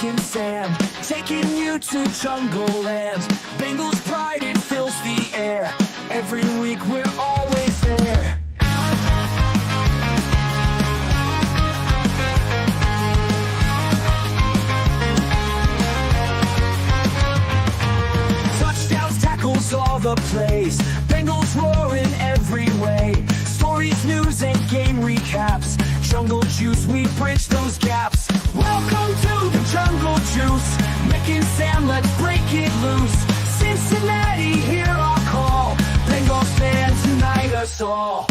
Nick and Sam, taking you to Jungle Land. Bengals pride, it fills the air. Every week we're always there. Touchdowns, tackles, all the plays. Bengals roaring every way. Stories, news, and game recaps. Jungle Juice, we bridge those gaps. Welcome to the Jungle Juice. Nick and Sam, let's break it loose. Cincinnati, hear our call. Bengals fans, unite us all.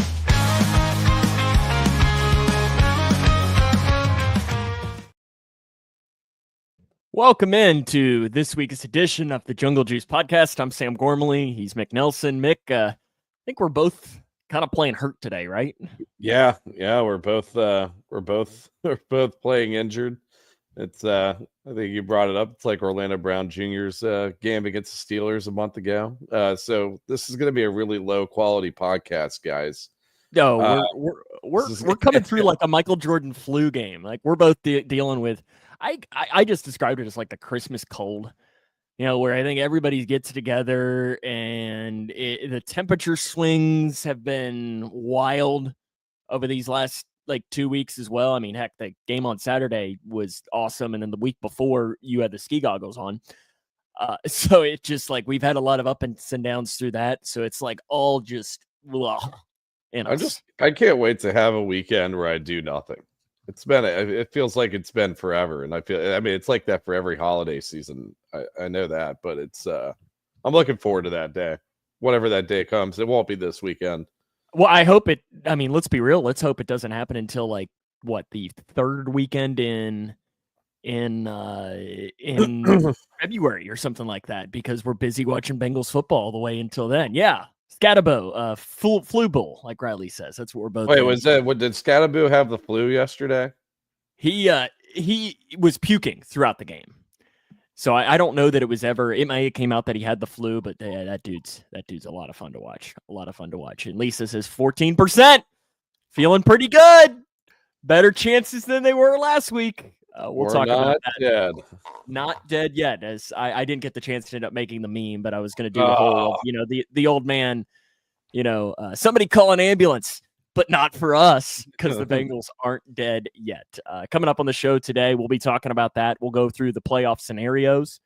Welcome in to this week's edition of the Jungle Juice podcast. I'm Sam Gormley. He's Mick Nelson. Mick, I think we're both kind of playing hurt today, right? Yeah, we're both playing injured. It's I think you brought it up. It's like Orlando Brown Jr.'s game against the Steelers a month ago. So this is going to be a really low quality podcast, guys. No, we're coming through like a Michael Jordan flu game. Like we're both dealing with. I just described it as like the Christmas cold. You know, where I think everybody gets together and the temperature swings have been wild over these last like 2 weeks as well. I mean, heck, the game on Saturday was awesome. And then the week before you had the ski goggles on. So it just like we've had a lot of ups and downs through that. So it's like all just, I can't wait to have a weekend where I do nothing. It feels like it's been forever. And it's like that for every holiday season. I know that, but I'm looking forward to that day. Whatever that day comes, it won't be this weekend. Well, let's be real. Let's hope it doesn't happen until like the third weekend in February or something like that, because we're busy watching Bengals football all the way until then. Yeah. Scatabo, flu bull, like Riley says. That's what we're both. Wait, doing. did Scatabo have the flu yesterday? He was puking throughout the game. So I don't know that it may have came out that he had the flu, but that dude's a lot of fun to watch. A lot of fun to watch. And Lisa says 14%. Feeling pretty good. Better chances than they were last week. We'll talk about that. Dead. Not dead yet. As I didn't get the chance to end up making the meme, but I was going to do the whole, the old man, somebody call an ambulance, but not for us because the Bengals aren't dead yet. Coming up on the show today, we'll be talking about that. We'll go through the playoff scenarios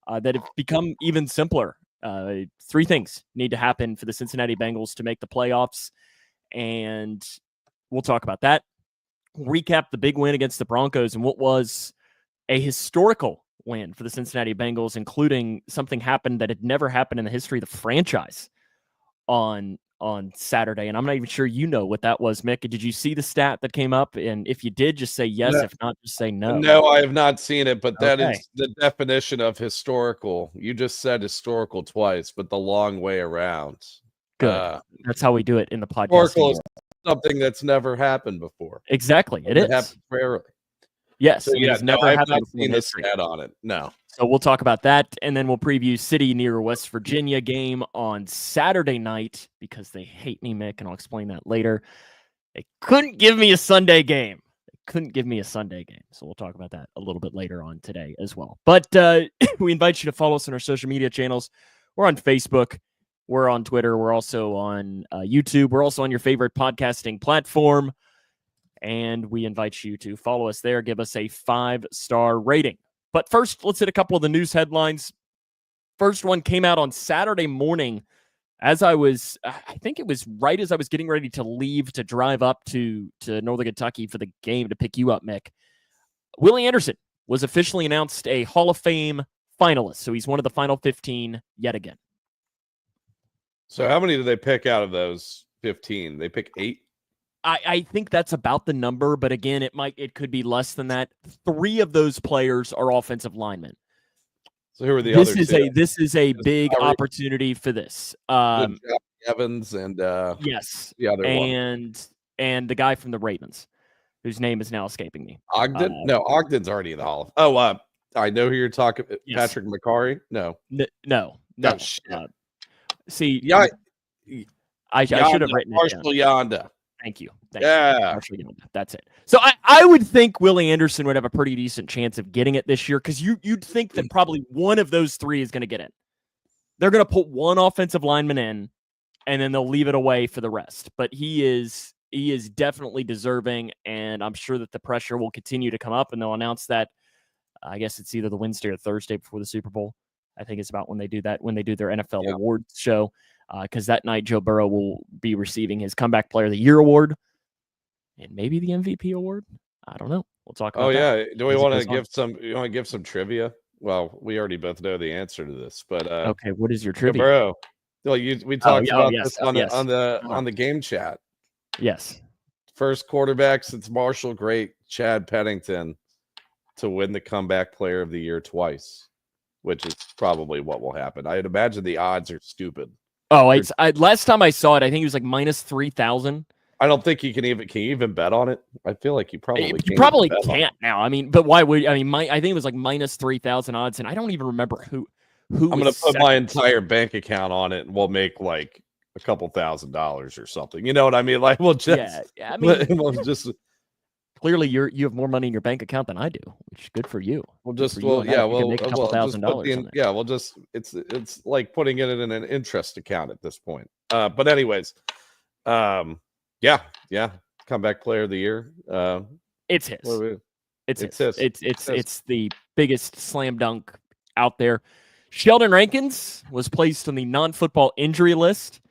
that have become even simpler. 3 things need to happen for the Cincinnati Bengals to make the playoffs, and we'll talk about that. Recap the big win against the Broncos and what was a historical win for the Cincinnati Bengals, including something happened that had never happened in the history of the franchise on Saturday. And I'm not even sure you know what that was, Mick. Did you see the stat that came up? And if you did, just say yes. No. If not, just say no. No, I have not seen it, but that is the definition of historical. You just said historical twice, but the long way around. Good. That's how we do it in the podcast. Historical is something that's never happened before. Exactly. It happens rarely. Yes. So, I've not seen the stat on it. No. So we'll talk about that, and then we'll preview City near West Virginia game on Saturday night because they hate me, Mick, and I'll explain that later. They couldn't give me a Sunday game. So we'll talk about that a little bit later on today as well. But we invite you to follow us on our social media channels. We're on Facebook. We're on Twitter. We're also on YouTube. We're also on your favorite podcasting platform. And we invite you to follow us there. Give us a 5-star rating. But first, let's hit a couple of the news headlines. First one came out on Saturday morning I think it was right as I was getting ready to leave to drive up to Northern Kentucky for the game to pick you up, Mick. Willie Anderson was officially announced a Hall of Fame finalist. So he's one of the final 15 yet again. So how many did they pick out of those 15? They pick 8? I think that's about the number, but again, it could be less than that. 3 of those players are offensive linemen. So who are the others? This is a big opportunity for this. Evans and yes, the other one, and the guy from the Ravens, whose name is now escaping me. Ogden? No, Ogden's already in the Hall of. I know who you're talking. Yes. Patrick McCarry? No. No. See, yeah, I should have written it Marshall down. Yonda. Thank you. Thank Yeah. you. That's it. So I would think Willie Anderson would have a pretty decent chance of getting it this year because you'd think that probably one of those three is going to get in. They're going to put one offensive lineman in, and then they'll leave it away for the rest. But he is definitely deserving, and I'm sure that the pressure will continue to come up, and they'll announce that. I guess it's either the Wednesday or Thursday before the Super Bowl. I think it's about when they do that, when they do their NFL awards show. Because that night Joe Burrow will be receiving his Comeback Player of the Year award and maybe the MVP award. I don't know. We'll talk about that. Do we want to give some? You want to give some trivia? Well, we already both know the answer to this, but okay. What is your trivia? Joe Burrow. Well, we talked about this on the game chat. Yes. First quarterback since Marshall great Chad Pennington to win the Comeback Player of the Year twice, which is probably what will happen. I'd imagine the odds are stupid. Oh, last time I saw it, I think it was like minus 3,000. I don't think you can even bet on it. I feel like you probably can't now. I mean, but why would I think it was like minus 3,000 odds, and I don't even remember who. I'm going to put my entire bank account on it, and we'll make like a couple $1,000s or something. You know what I mean? Like we'll just we'll just. Clearly, you have more money in your bank account than I do, which is good for you. We'll just make a couple $1,000. It's like putting it in an interest account at this point. But anyways, Comeback Player of the Year. It's his. It's the biggest slam dunk out there. Sheldon Rankins was placed on the non-football injury list,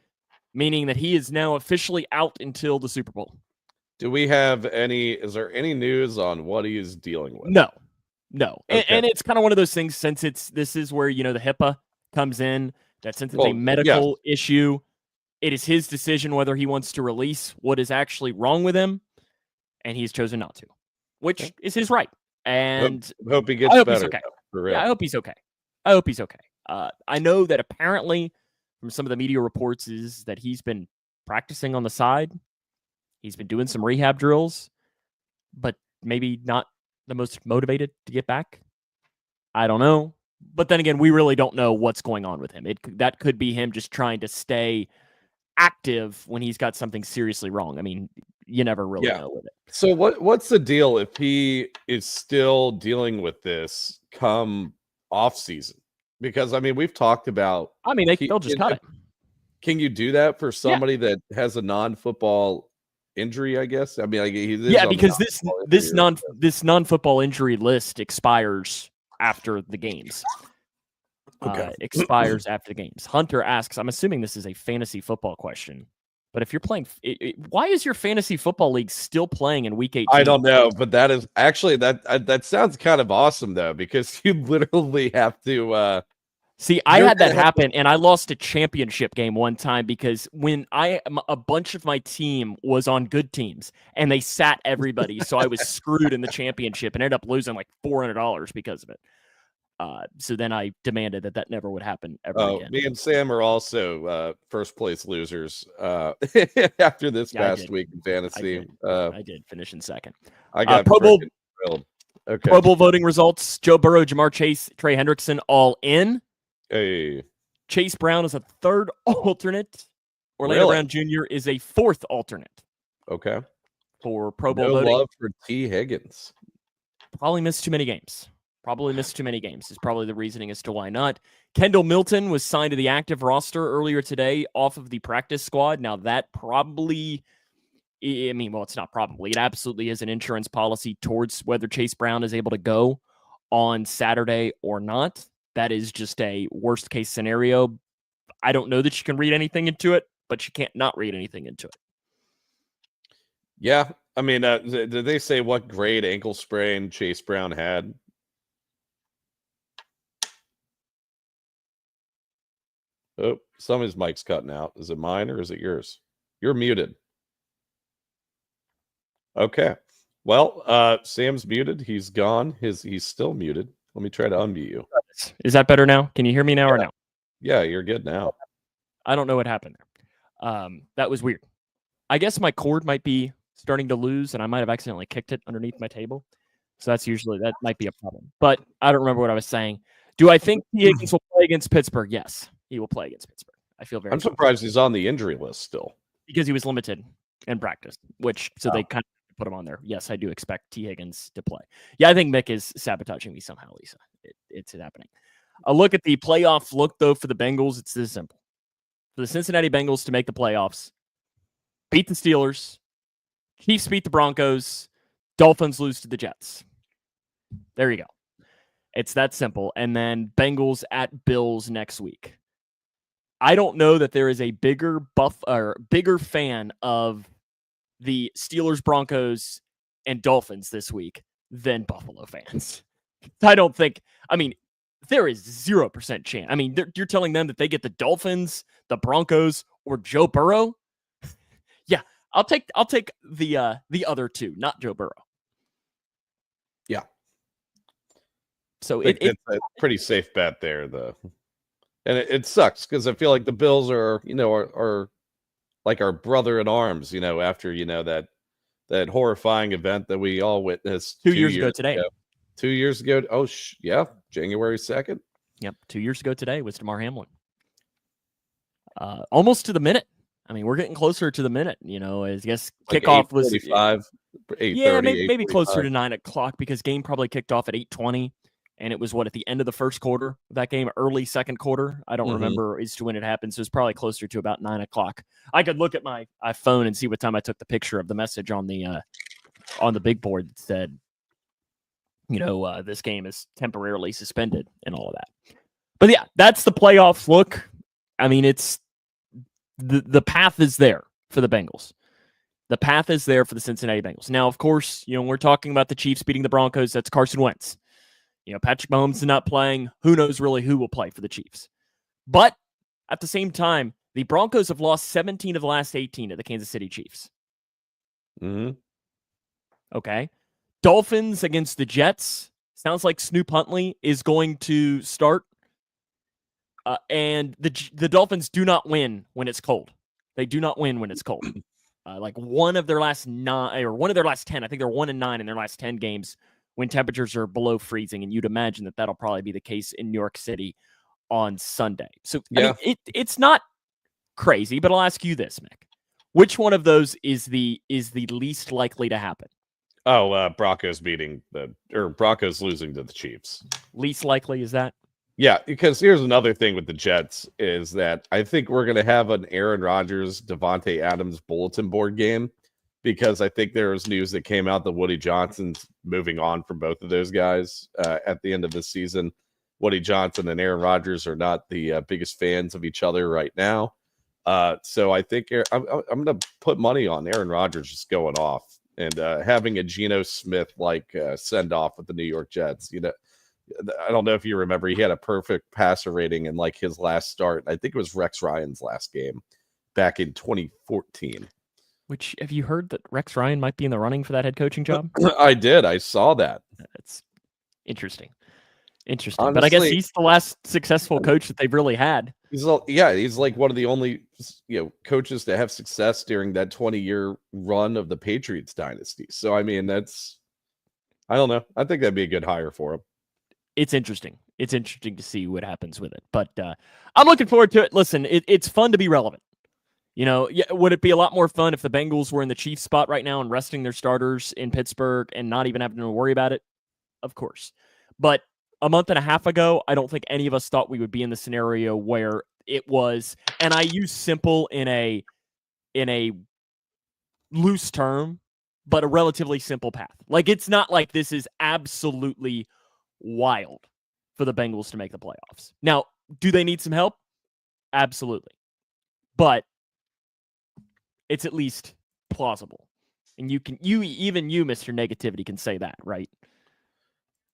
meaning that he is now officially out until the Super Bowl. Do we have is there any news on what he is dealing with? No. Okay. And it's kind of one of those things since this is where, the HIPAA comes in, that since it's a medical issue, it is his decision whether he wants to release what is actually wrong with him. And he's chosen not to, which is his right. And hope he gets better. Okay. I hope he's okay. I know that apparently from some of the media reports is that he's been practicing on the side. He's been doing some rehab drills, but maybe not the most motivated to get back. I don't know. But then again, we really don't know what's going on with him. That could be him just trying to stay active when he's got something seriously wrong. I mean, you never really know with it. So what's the deal if he is still dealing with this come off season? Because, I mean, we've talked about... I mean, they'll just cut it. Can you do that for somebody that has a non-football injury, I guess? I mean, because this non-football injury list expires after the games. Expires after the games. Hunter asks, I'm assuming this is a fantasy football question, but if you're playing, why is your fantasy football league still playing in week 18? I don't know, but that is actually that sounds kind of awesome though, because you literally have to. See, I had that happen, and I lost a championship game one time because when a bunch of my team was on good teams, and they sat everybody, so I was screwed in the championship and ended up losing like $400 because of it. So then I demanded that never would happen ever again. Me and Sam are also first place losers after this past week in fantasy. I did finish in second. I got Pro Bowl. Okay. Pro Bowl voting results: Joe Burrow, Jamar Chase, Trey Hendrickson, all in. Hey. Chase Brown is a third alternate. Orlando Brown Jr. is a fourth alternate. Okay. For Pro Bowl voting. No love for T. Higgins. Probably missed too many games. Is probably the reasoning as to why not. Kendall Milton was signed to the active roster earlier today off of the practice squad. Now that probably, it's not probably. It absolutely is an insurance policy towards whether Chase Brown is able to go on Saturday or not. That is just a worst case scenario. I don't know that you can read anything into it, but you can't not read anything into it. Yeah. I mean, did they say what grade ankle sprain Chase Brown had? Oh, some of his mic's cutting out. Is it mine or is it yours? You're muted. Okay. Well, Sam's muted. He's gone. He's still muted. Let me try to unmute you. Is that better now? Can you hear me now or no? Yeah, you're good now. I don't know what happened there. That was weird. I guess my cord might be starting to lose, and I might have accidentally kicked it underneath my table. So that might be a problem. But I don't remember what I was saying. Do I think T. Higgins will play against Pittsburgh? Yes, he will play against Pittsburgh. I feel very. I'm surprised he's on the injury list still because he was limited. and practice, so they kind of put him on there. Yes, I do expect T. Higgins to play. Yeah, I think Mick is sabotaging me somehow, Lisa. It's happening. A look at the playoff look, though, for the Bengals. It's this simple. For the Cincinnati Bengals to make the playoffs, beat the Steelers, Chiefs beat the Broncos, Dolphins lose to the Jets. There you go. It's that simple. And then Bengals at Bills next week. I don't know that there is a bigger fan of the Steelers, Broncos, and Dolphins this week than Buffalo fans. I don't think. I mean, there is 0% chance. I mean, you're telling them that they get the Dolphins, the Broncos, or Joe Burrow? Yeah, I'll take the other two, not Joe Burrow. Yeah. So it's a pretty safe bet there, though. And it sucks because I feel like the Bills are like our brother in arms, after, that horrifying event that we all witnessed 2 years ago today. 2 years ago. Oh, yeah. January 2nd. Yep. 2 years ago today was Damar Hamlin. Almost to the minute. I mean, we're getting closer to the minute, I guess kickoff was 8:45, 8:30, yeah, maybe closer to 9 o'clock because game probably kicked off at 8:20. And it was at the end of the first quarter of that game, early second quarter. I don't remember as to when it happened. So it's probably closer to about 9 o'clock. I could look at my phone and see what time I took the picture of the message on the big board that said, this game is temporarily suspended and all of that. But yeah, that's the playoff look. I mean, it's the path is there for the Bengals. The path is there for the Cincinnati Bengals. Now, of course, we're talking about the Chiefs beating the Broncos. That's Carson Wentz. Patrick Mahomes is not playing. Who knows really who will play for the Chiefs? But at the same time, the Broncos have lost 17 of the last 18 to the Kansas City Chiefs. Mm-hmm. Okay. Dolphins against the Jets. Sounds like Snoop Huntley is going to start. And the Dolphins do not win when it's cold. They do not win when it's cold. Like one of their last 10, I think they're 1-9 in their last 10 games when temperatures are below freezing, and you'd imagine that that'll probably be the case in New York City on Sunday. So yeah. I mean, it's not crazy, but I'll ask you this, Mick. Which one of those is the least likely to happen? Oh, Broncos losing to the Chiefs. Least likely is that? Yeah, because here's another thing with the Jets is that I think we're going to have an Aaron Rodgers, Devontae Adams bulletin board game. Because I think there was news that came out that Woody Johnson's moving on from both of those guys at the end of the season. Woody Johnson and Aaron Rodgers are not the biggest fans of each other right now. So I think I'm going to put money on Aaron Rodgers just going off and having a Geno Smith-like send-off with the New York Jets. I don't know if you remember, he had a perfect passer rating in like his last start. I think it was Rex Ryan's last game back in 2014. Which, have you heard that Rex Ryan might be in the running for that head coaching job? I did. I saw that. That's interesting. Honestly, but I guess he's the last successful coach that they've really had. He's like one of the only coaches to have success during that 20-year run of the Patriots dynasty. So, I mean, I don't know. I think that'd be a good hire for him. It's interesting. It's interesting to see what happens with it. But I'm looking forward to it. Listen, it's fun to be relevant. Would it be a lot more fun if the Bengals were in the Chiefs spot right now and resting their starters in Pittsburgh and not even having to worry about it? Of course. But a month and a half ago, I don't think any of us thought we would be in the scenario where it was, and I use simple in a loose term, but a relatively simple path. Like, it's not like this is absolutely wild for the Bengals to make the playoffs. Now, do they need some help? Absolutely. But it's at least plausible. And even you, Mr. Negativity, can say that, right?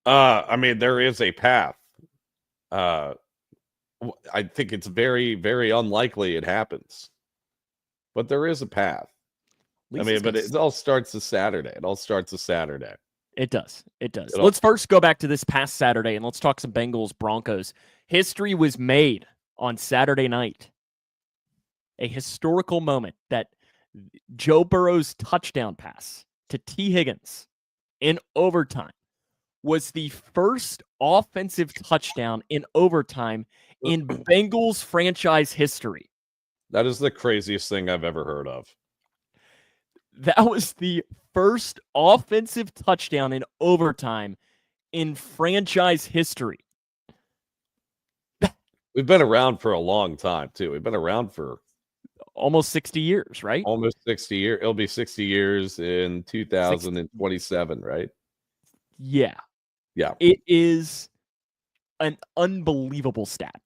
I mean, there is a path. I think it's very, very unlikely it happens. But there is a path. I mean, but it all starts this Saturday. It does. Let's first go back to this past Saturday, and let's talk some Bengals-Broncos. History was made on Saturday night. A historical moment that Joe Burrow's touchdown pass to T. Higgins in overtime was the first offensive touchdown in overtime in Bengals franchise history. That is the craziest thing I've ever heard of. That was the first offensive touchdown in overtime in franchise history. We've been around for a long time, too. We've been around for almost 60 years, right? almost 60 years. It'll be 60 years in 60. 2027, right? Yeah. Yeah. It is an unbelievable stat.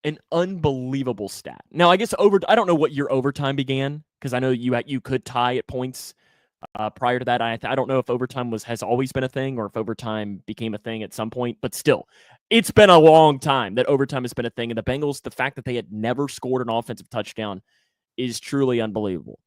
An unbelievable stat. Now, I guess I don't know what year overtime began, because I know you could tie at points prior to that. I don't know if overtime has always been a thing or if overtime became a thing at some point, but still, it's been a long time that overtime has been a thing. And the Bengals, the fact that they had never scored an offensive touchdown is truly unbelievable.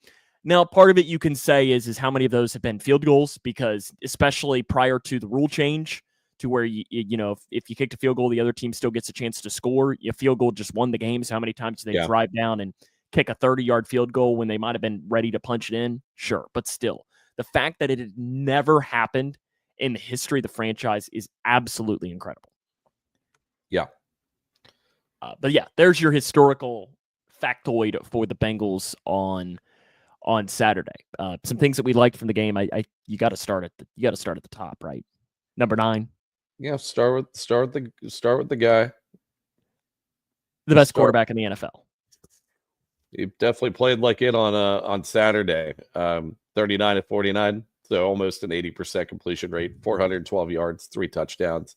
Now, part of it you can say is how many of those have been field goals, because especially prior to the rule change, to where if you kicked a field goal, the other team still gets a chance to score. A field goal just won the game. So how many times do they drive down and kick a 30-yard field goal when they might have been ready to punch it in? Sure, but still, the fact that it had never happened in the history of the franchise is absolutely incredible. Yeah. But yeah, there's your historical factoid for the Bengals on Saturday. Some things that we liked from the game. You got to start at the top, right? Number 9. Yeah, start with the guy. The best quarterback in the NFL. He definitely played like it on Saturday. 39 of 49, so almost an 80% completion rate, 412 yards, 3 touchdowns,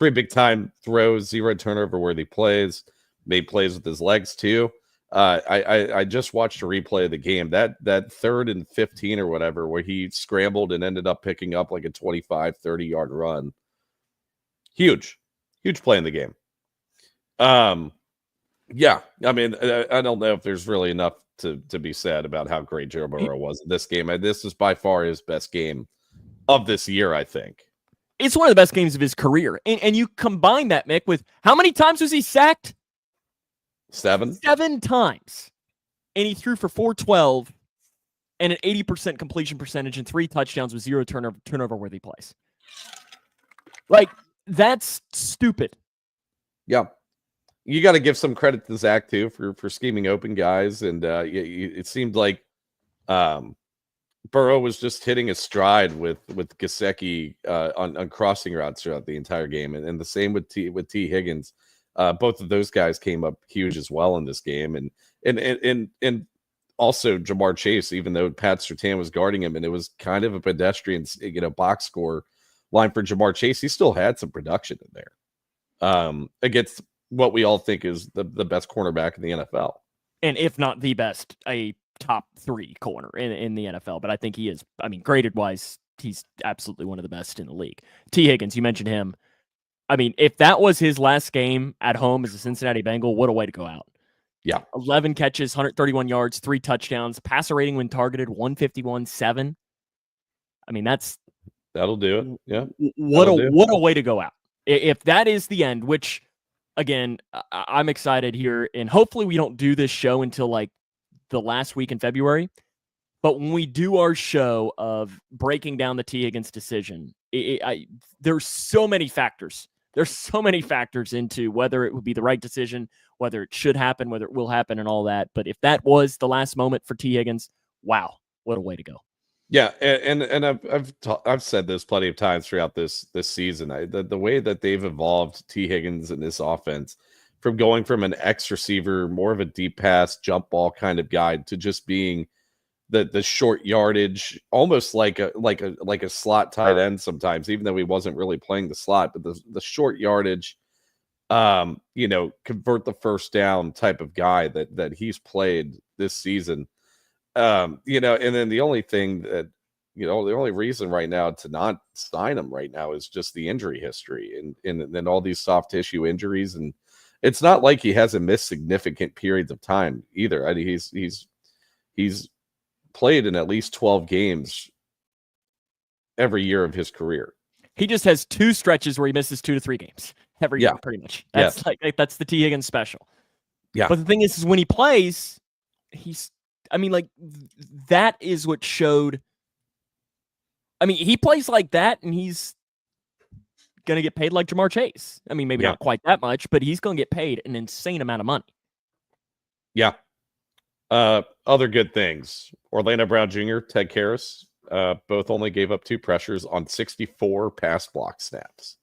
3 big time throws, 0 turnover worthy plays, made plays with his legs too. I just watched a replay of the game. That 3rd and 15 or whatever, where he scrambled and ended up picking up like a 25, 30-yard run. Huge play in the game. Yeah, I mean, I don't know if there's really enough to be said about how great Joe Burrow was in this game. This is by far his best game of this year, I think. It's one of the best games of his career. And you combine that, Mick, with how many times was he sacked? 7 times. And he threw for 412 and an 80% completion percentage and 3 touchdowns with 0 turnover-worthy plays. Like, that's stupid. Yeah. You got to give some credit to Zach, too, for scheming open guys. And it seemed like Burrow was just hitting a stride with Gesicki on crossing routes throughout the entire game. And the same with T. Higgins. Both of those guys came up huge as well in this game. And also Jamar Chase, even though Pat Surtain was guarding him, and it was kind of a pedestrian, box score line for Jamar Chase, he still had some production in there against what we all think is the best cornerback in the NFL. And if not the best, a top 3 corner in the NFL. But I think he is, graded-wise, he's absolutely one of the best in the league. T. Higgins, you mentioned him. If that was his last game at home as a Cincinnati Bengal, what a way to go out. Yeah. 11 catches, 131 yards, 3 touchdowns, passer rating when targeted, 151.7. That'll do it. Yeah. What a way to go out. If that is the end, which, again, I'm excited here, and hopefully we don't do this show until like the last week in February. But when we do our show of breaking down the T. Higgins decision, there's so many factors. There's so many factors into whether it would be the right decision, whether it should happen, whether it will happen, and all that. But if that was the last moment for T. Higgins, wow, what a way to go. Yeah, and I've said this plenty of times throughout this season. The way that they've evolved T. Higgins in this offense, from going from an X receiver, more of a deep pass, jump ball kind of guy, to just being the short yardage, almost like a slot tight end sometimes, even though he wasn't really playing the slot, but the short yardage, convert the first down type of guy that he's played this season. And then the only thing that, the only reason right now to not sign him right now is just the injury history and then all these soft tissue injuries. And it's not like he hasn't missed significant periods of time either. He's played in at least 12 games every year of his career. He just has 2 stretches where he misses 2 to 3 games every year, pretty much. That's that's the T. Higgins special. Yeah. But the thing is when he plays, that is what showed. He plays like that, and he's going to get paid like Jamar Chase. Maybe not quite that much, but he's going to get paid an insane amount of money. Yeah. Other good things. Orlando Brown Jr., Ted Karras, both only gave up 2 pressures on 64 pass block snaps.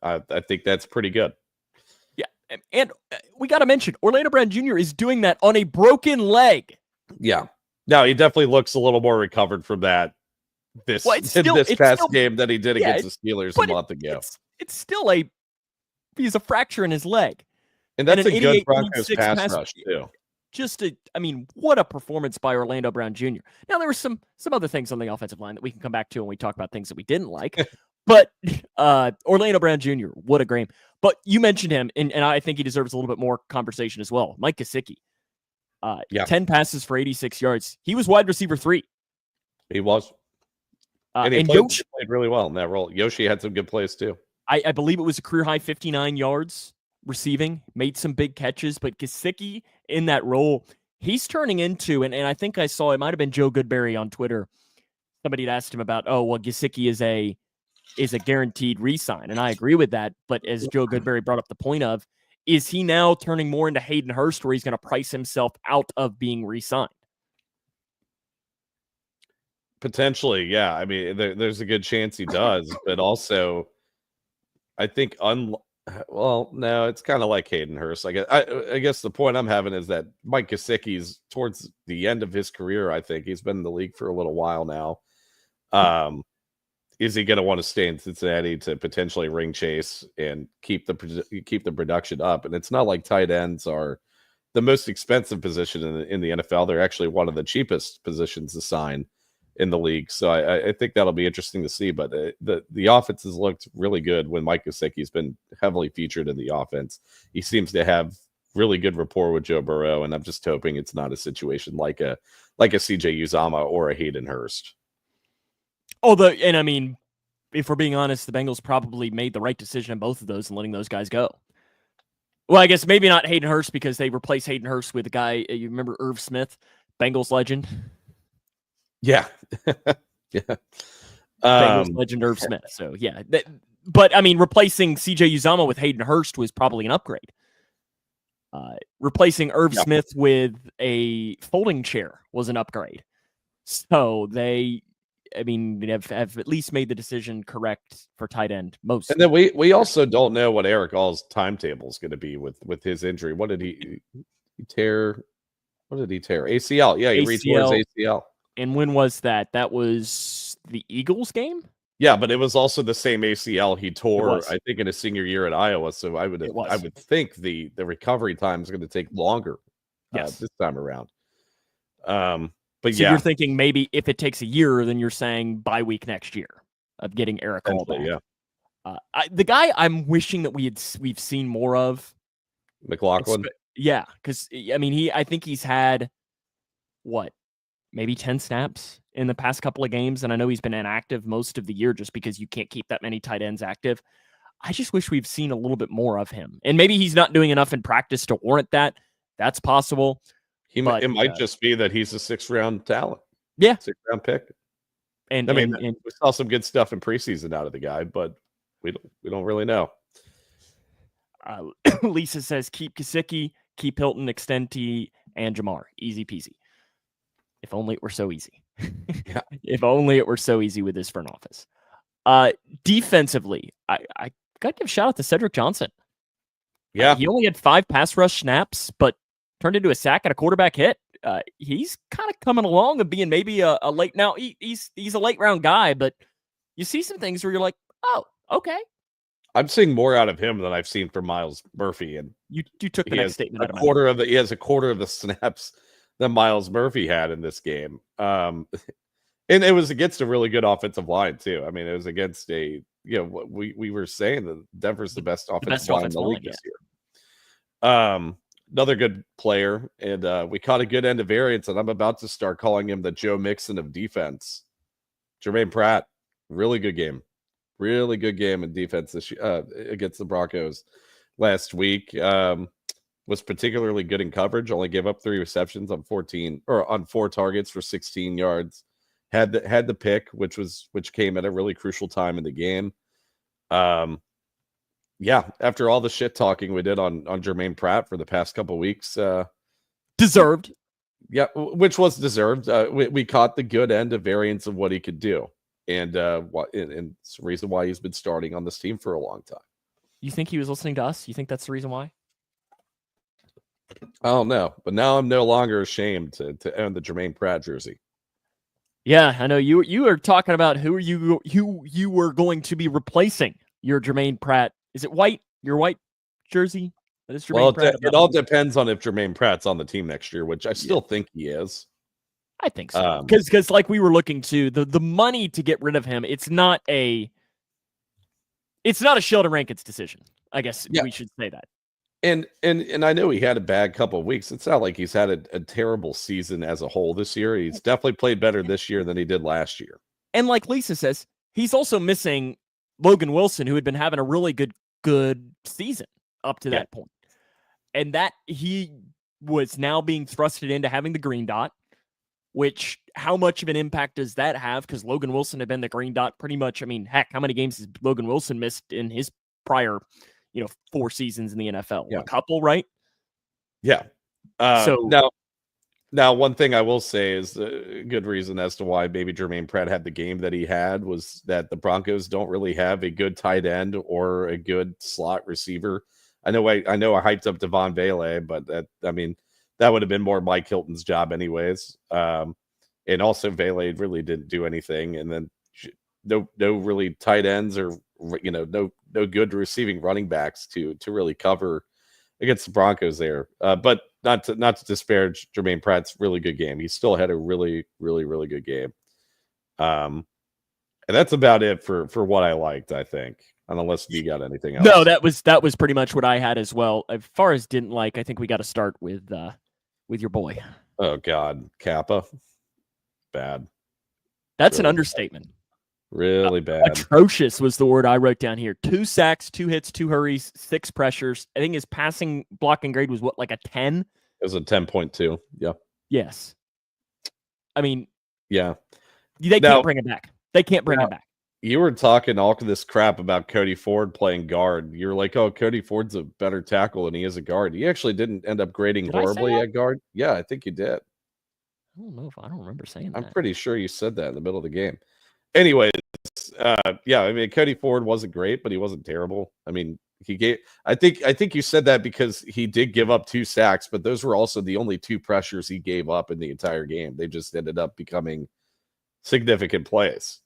I think that's pretty good. Yeah, and we got to mention Orlando Brown Jr. is doing that on a broken leg. Yeah. Now, he definitely looks a little more recovered from that this past game than he did against the Steelers a month ago. It's still he's a fracture in his leg. And that's a good Broncos pass rush, too. What a performance by Orlando Brown Jr. Now, there were some other things on the offensive line that we can come back to when we talk about things that we didn't like. But Orlando Brown Jr., what a game. But you mentioned him, and I think he deserves a little bit more conversation as well. Mike Gesicki, 10 passes for 86 yards. He was wide receiver 3. He was. And he played really well in that role. Yoshi had some good plays, too. I believe it was a career-high 59 yards receiving, made some big catches, but Gesicki in that role, he's turning into, and I think I saw, it might have been Joe Goodberry on Twitter. Somebody had asked him about, Gesicki is a guaranteed re-sign, and I agree with that. But as Joe Goodberry brought up the point of, is he now turning more into Hayden Hurst, where he's going to price himself out of being re-signed? Potentially, yeah. I mean, there's a good chance he does, but also, I think no, it's kind of like Hayden Hurst. I guess the point I'm having is that Mike Gesicki's towards the end of his career. I think he's been in the league for a little while now. Is he going to want to stay in Cincinnati to potentially ring chase and keep the production up? And it's not like tight ends are the most expensive position in the NFL. They're actually one of the cheapest positions to sign in the league. So I think that'll be interesting to see. But the offense has looked really good when Mike Gesicki's been heavily featured in the offense. He seems to have really good rapport with Joe Burrow, and I'm just hoping it's not a situation like a CJ Uzomah or a Hayden Hurst. If we're being honest, the Bengals probably made the right decision in both of those and letting those guys go. Well, I guess maybe not Hayden Hurst, because they replaced Hayden Hurst with a guy, you remember Irv Smith, Bengals legend? Yeah. Yeah. Bengals legend Irv Smith. So, yeah. Replacing CJ Uzomah with Hayden Hurst was probably an upgrade. Replacing Irv Smith with a folding chair was an upgrade. So they have at least made the decision correct for tight end most. And then we also don't know what Eric All's timetable is going to be with his injury. What did he tear? What did he tear? ACL. Yeah, he re-tore his ACL. And when was that? That was the Eagles game? Yeah, but it was also the same ACL he tore, I think, in his senior year at Iowa. So I would think the recovery time is going to take longer this time around. But you're thinking maybe if it takes a year, then you're saying bye week next year of getting Eric All back. Yeah. The guy I'm wishing that we've seen more of, McLaughlin. Yeah, because I think he's had maybe 10 snaps in the past couple of games, and I know he's been inactive most of the year just because you can't keep that many tight ends active. I just wish we've seen a little bit more of him, and maybe he's not doing enough in practice to warrant that. That's possible. It might just be that he's a 6th round talent. Yeah. 6th round pick. And we saw some good stuff in preseason out of the guy, but we don't really know. Lisa says, keep Gesicki, keep Hilton, extend T, and Jamar. Easy peasy. If only it were so easy. Yeah. If only it were so easy with this front office. Defensively, I got to give a shout out to Cedric Johnson. Yeah. He only had 5 pass rush snaps, but turned into a sack and a quarterback hit. He's kind of coming along and being maybe a late. Now he's a late round guy, but you see some things where you're like, oh, okay. I'm seeing more out of him than I've seen from Myles Murphy, and you took the next statement. He has a quarter of the snaps that Myles Murphy had in this game, and it was against a really good offensive line too. I mean, it was against we were saying that Denver's the best offensive line in the league this year. Another good player, and we caught a good end of variance, and I'm about to start calling him the Joe Mixon of defense. Jermaine Pratt, really good game in defense this against the Broncos last week. Was particularly good in coverage. Only gave up 3 receptions on 4 targets for 16 yards. Had the pick, which came at a really crucial time in the game. After all the shit talking we did on Jermaine Pratt for the past couple weeks, deserved. Yeah, which was deserved. We caught the good end of variance of what he could do, and and it's the reason why he's been starting on this team for a long time. You think he was listening to us? You think that's the reason why? I don't know, but now I'm no longer ashamed to own the Jermaine Pratt jersey. Yeah, I know you were talking about who you were going to be replacing your Jermaine Pratt. Is it white? Your white jersey? That is Jermaine Well, Pratt. it all depends on if Jermaine Pratt's on the team next year, which I still think he is. I think so. Because like we were looking to the money to get rid of him, it's not a Sheldon Rankins decision. I guess we should say that. And I know he had a bad couple of weeks. It's not like he's had a terrible season as a whole this year. He's definitely played better this year than he did last year. And like Lisa says, he's also missing Logan Wilson, who had been having a really good season up to that point. And that he was now being thrusted into having the green dot, which how much of an impact does that have? Because Logan Wilson had been the green dot pretty much. I mean, heck, how many games has Logan Wilson missed in his prior 4 seasons in the NFL? A couple, right? Yeah. So now, one thing I will say is a good reason as to why maybe Jermaine Pratt had the game that he had was that the Broncos don't really have a good tight end or a good slot receiver. I know I hyped up Devon Bailey, but that would have been more Mike Hilton's job anyways. And also Bailey really didn't do anything, and then no really tight ends or no good receiving running backs to really cover against the Broncos there. But not to disparage Jermaine Pratt's really good game. He still had a really, really, really good game. And that's about it for what I liked, I think. Unless you got anything else. No, that was pretty much what I had as well. As far as didn't like, I think we got to start with your boy. Oh God, Kappa. Bad. That's an understatement. Really bad. Atrocious was the word I wrote down here. 2 sacks, 2 hits, 2 hurries, 6 pressures. I think his passing blocking grade was what, like a 10? It was a 10.2. Yeah. Yes. I mean, yeah. They can't bring him back. They can't bring him back. You were talking all this crap about Cody Ford playing guard. You're like, oh, Cody Ford's a better tackle than he is a guard. He actually didn't end up grading horribly at guard. Yeah, I think you did. I don't know if I don't remember saying that. I'm pretty sure you said that in the middle of the game. Anyways, Cody Ford wasn't great, but he wasn't terrible. I mean, I think you said that because he did give up 2 sacks, but those were also the only 2 pressures he gave up in the entire game. They just ended up becoming significant plays.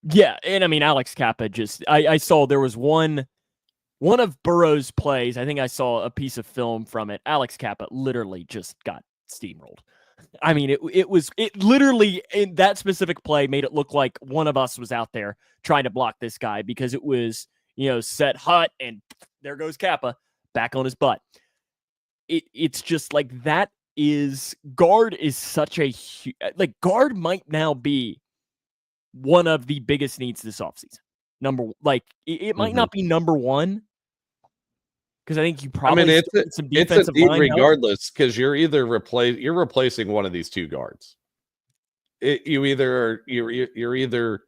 Yeah, and I mean, Alex Kappa I saw there was one of Burrow's plays. I think I saw a piece of film from it. Alex Kappa literally just got steamrolled. I mean, it literally in that specific play made it look like one of us was out there trying to block this guy because it was, set hut and there goes Kappa back on his butt. It's just like that is guard is such a guard might now be one of the biggest needs this offseason. It might not be number 1 because I think you probably it's a need regardless because you're either replacing one of these 2 guards. You're either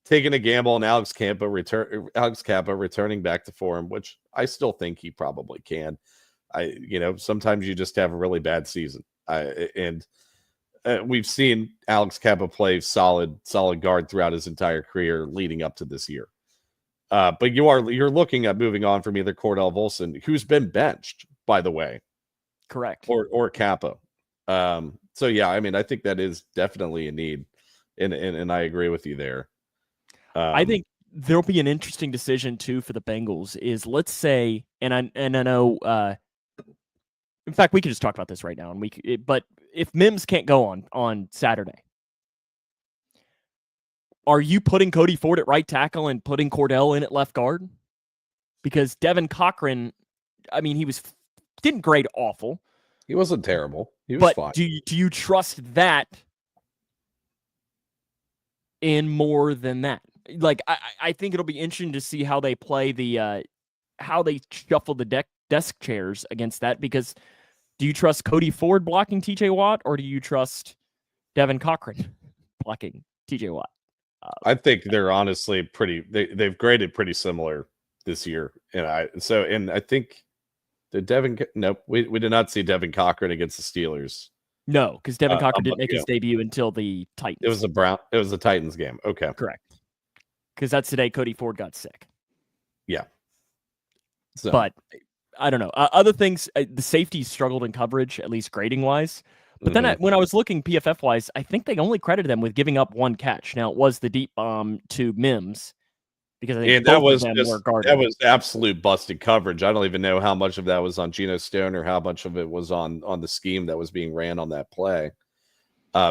taking a gamble on Alex Kappa returning back to form, which I still think he probably can. Sometimes you just have a really bad season. We've seen Alex Kappa play solid guard throughout his entire career leading up to this year. But you're looking at moving on from either Cordell Volson, who's been benched, by the way. Correct. Or Kappa. So yeah, I mean, I think that is definitely a need. And I agree with you there. I think there'll be an interesting decision too for the Bengals is let's say, and I know, in fact, we could just talk about this right now but if Mims can't go on Saturday, are you putting Cody Ford at right tackle and putting Cordell in at left guard? Because Devin Cochran, I mean, he didn't grade awful. He wasn't terrible. He was fine. Do you trust that in more than that? Like, I think it'll be interesting to see how they play how they shuffle the desk chairs against that. Because do you trust Cody Ford blocking TJ Watt or do you trust Devin Cochran blocking TJ Watt? I think they're honestly they've graded pretty similar this year. And I think we did not see Devin Cochran against the Steelers. No, because Devin Cocker didn't make yeah. his debut until the Titans. It was the Titans game. Okay. Correct. Because that's the day Cody Ford got sick. Yeah. So. But I don't know. Other things, the safeties struggled in coverage, at least grading wise. But then when I was looking PFF wise, I think they only credited them with giving up one catch. Now it was the deep bomb to Mims because I think both of them were guarded. That was absolute busted coverage. I don't even know how much of that was on Geno Stone or how much of it was on the scheme that was being ran on that play.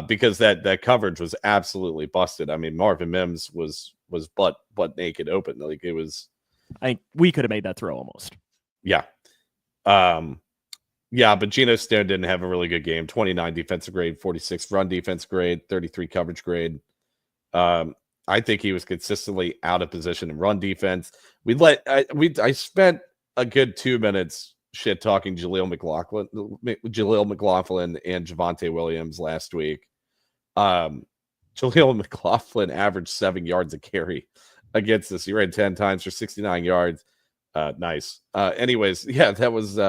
Because that coverage was absolutely busted. I mean, Marvin Mims was butt naked open. Like it was. I think we could have made that throw almost. Yeah. Yeah, but Geno Stone didn't have a really good game. 29 defensive grade, 46 run defense grade, 33 coverage grade. I think he was consistently out of position in run defense. I spent a good 2 minutes shit talking Jaleel McLaughlin and Javonte Williams last week. Jaleel McLaughlin averaged 7 yards a carry against us. He ran 10 times for 69 yards. Nice. Anyways, yeah, that was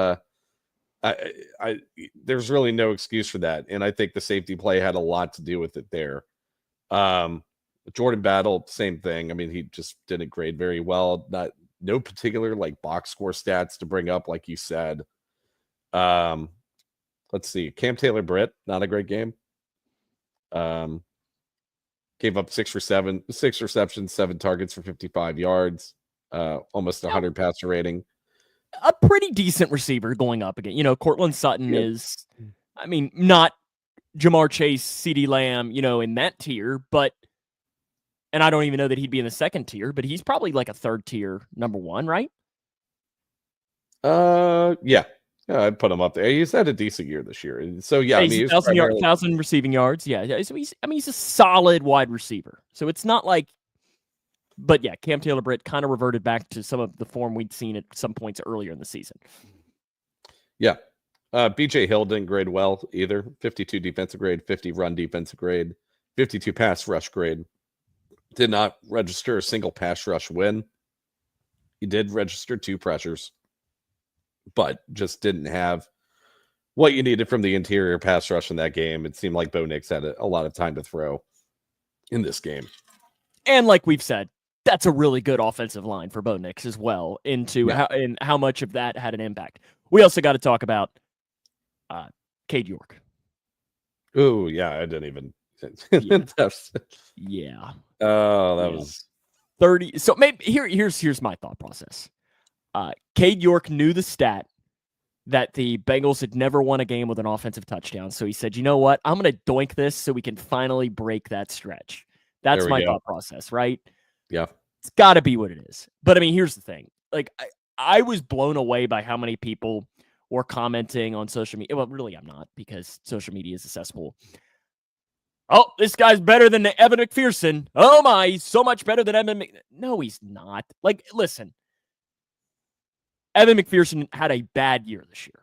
there's really no excuse for that. And I think the safety play had a lot to do with it there. Jordan Battle, same thing. I mean, he just didn't grade very well. No particular like box score stats to bring up, like you said. Let's see. Cam Taylor-Britt, not a great game. Gave up 6 receptions, 7 targets for 55 yards, almost 100 passer rating. A pretty decent receiver going up again. Cortland Sutton is, I mean, not Jamar Chase, CeeDee Lamb, in that tier, and I don't even know that he'd be in the second tier, but he's probably like a third tier number one, right? Yeah, I'd put him up there. He's had a decent year this year. So, yeah, I mean, 1,000 receiving yards. Yeah. So he's a solid wide receiver. So it's not like, but yeah, Cam Taylor-Britt kind of reverted back to some of the form we'd seen at some points earlier in the season. Yeah. BJ Hill didn't grade well either. 52 defensive grade, 50 run defensive grade, 52 pass rush grade. Did not register a single pass rush win. He did register 2 pressures, but just didn't have what you needed from the interior pass rush in that game. It seemed like Bo Nix had a lot of time to throw in this game. And like we've said, that's a really good offensive line for Bo Nix as well, how much of that had an impact. We also got to talk about Cade York. Oh, yeah, I didn't even. Yeah. Oh, that was 30. So maybe here's my thought process. Cade York knew the stat that the Bengals had never won a game with an offensive touchdown. So he said, you know what? I'm going to doink this so we can finally break that stretch. That's my thought process, right? Yeah. It's got to be what it is. But I mean, here's the thing. Like, I was blown away by how many people were commenting on social media. Well, really, I'm not, because social media is a cesspool. Oh, this guy's better than Evan McPherson. Oh my, he's so much better than Evan No, he's not. Like, listen. Evan McPherson had a bad year this year.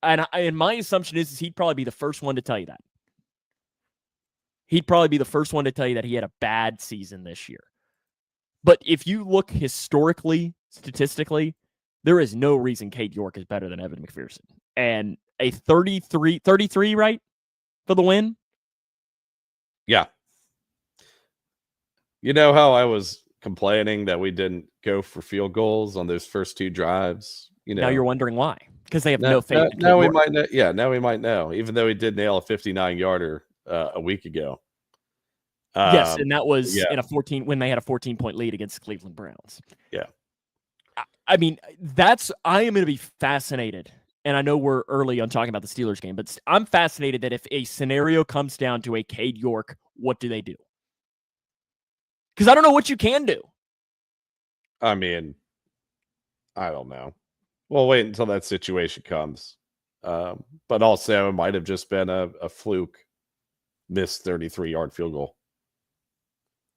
And my assumption is he'd probably be the first one to tell you that. He'd probably be the first one to tell you that he had a bad season this year. But if you look historically, statistically, there is no reason Cade York is better than Evan McPherson. And a 33, right? For the win? Yeah. You know how I was complaining that we didn't go for field goals on those first 2 drives? Now you're wondering why. Because they have no faith. Now we might know. Yeah, now we might know. Even though he did nail a 59-yarder a week ago. Yes, and that was in when they had a 14-point lead against the Cleveland Browns. Yeah. I mean, I am going to be fascinated. And I know we're early on talking about the Steelers game, but I'm fascinated that if a scenario comes down to a Cade York, what do they do? Because I don't know what you can do. I mean, I don't know. We'll wait until that situation comes. But also, it might have just been a fluke missed 33-yard field goal.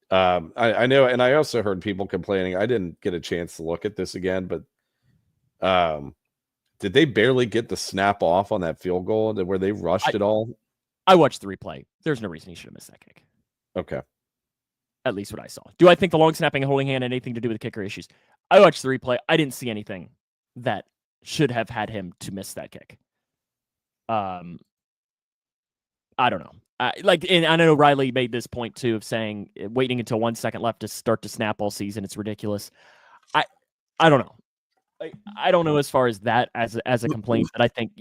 I know, and I also heard people complaining. I didn't get a chance to look at this again, but did they barely get the snap off on that field goal where they rushed it all? I watched the replay. There's no reason he should have missed that kick. Okay. At least what I saw. Do I think the long snapping and holding hand had anything to do with the kicker issues? I watched the replay. I didn't see anything that should have had him to miss that kick. I don't know. And I know Riley made this point too of saying waiting until 1 second left to start to snap all season. It's ridiculous. I don't know. I don't know as far as that as a complaint, but I think,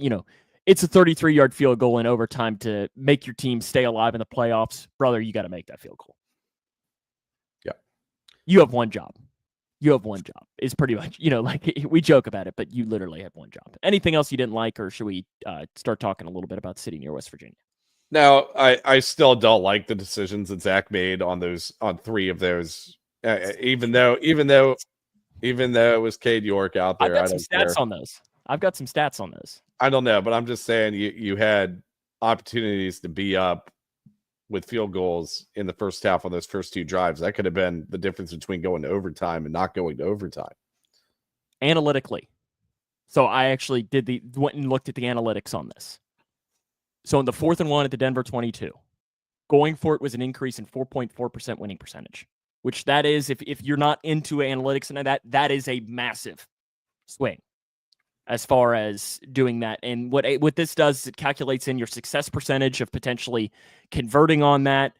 it's a 33-yard field goal in overtime to make your team stay alive in the playoffs. Brother, you got to make that field goal. Yeah. You have one job. It's pretty much, we joke about it, but you literally have one job. Anything else you didn't like, or should we start talking a little bit about City near West Virginia? Now, I still don't like the decisions that Zach made on 3 of those, even though it was Cade York out there. I've got some stats on those. I don't know, but I'm just saying you had opportunities to be up with field goals in the first half on those first 2 drives. That could have been the difference between going to overtime and not going to overtime. Analytically. So I actually went and looked at the analytics on this. So in the 4th and 1 at the Denver 22, going for it was an increase in 4.4% winning percentage, which that is, if you're not into analytics and that is a massive swing as far as doing that. And what this does is it calculates in your success percentage of potentially converting on that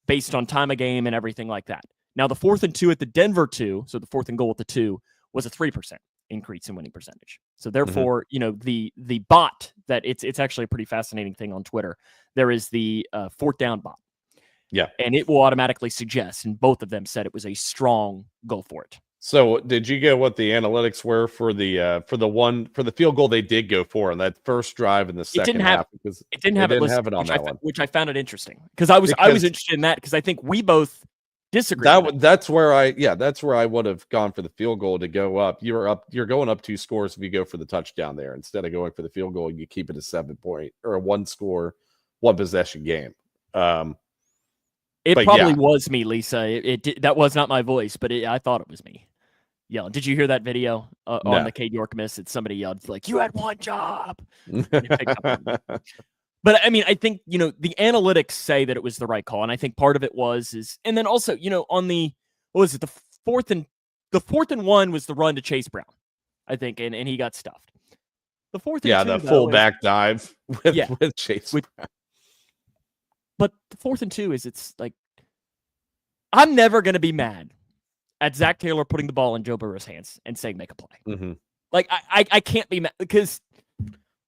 based on time of game and everything like that. Now, the 4th and 2 at the Denver 2, so the 4th and goal at the 2, was a 3% increase in winning percentage. So therefore, the bot that it's actually a pretty fascinating thing on Twitter. There is the 4th down bot. Yeah. And it will automatically suggest, and both of them said it was a strong go for it. So did you get what the analytics were for the field goal they did go for on that first drive in the second half? Because it didn't have it on that one, which I found it interesting because I was interested in that because I think we both disagree. That's where I would have gone for the field goal to go up. You're going up 2 scores if you go for the touchdown there instead of going for the field goal. You keep it a 7-point or a 1-score, 1-possession game. It probably was me, Lisa. That was not my voice, but I thought it was me yelling. Did you hear that video on the Cade York miss? It's somebody yelled like, "You had one job." But I mean, I think, the analytics say that it was the right call. And I think part of it and then also, on the 4th and 1 was the run to Chase Brown, I think. And he got stuffed. The 4th and 2, the fullback dive with Chase Brown. But the 4th and 2 it's like, I'm never going to be mad at Zach Taylor putting the ball in Joe Burrow's hands and saying, make a play. Mm-hmm. Like, I can't be mad because,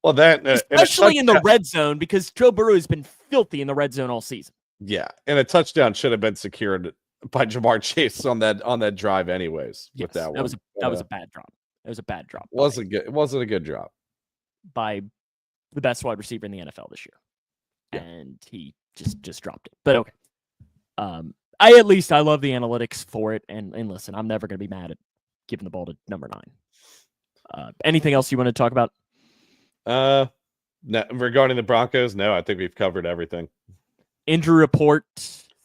especially in the red zone, because Joe Burrow has been filthy in the red zone all season. Yeah. And a touchdown should have been secured by Jamar Chase on that drive anyways. Yes, with that one. That was a bad drop. It was a bad drop. It wasn't a good drop by the best wide receiver in the NFL this year. Yeah. And he just dropped it. But okay. I love the analytics for it. And listen, I'm never going to be mad at giving the ball to number 9. Anything else you want to talk about? No, regarding the Broncos, no, I think we've covered everything. Injury report: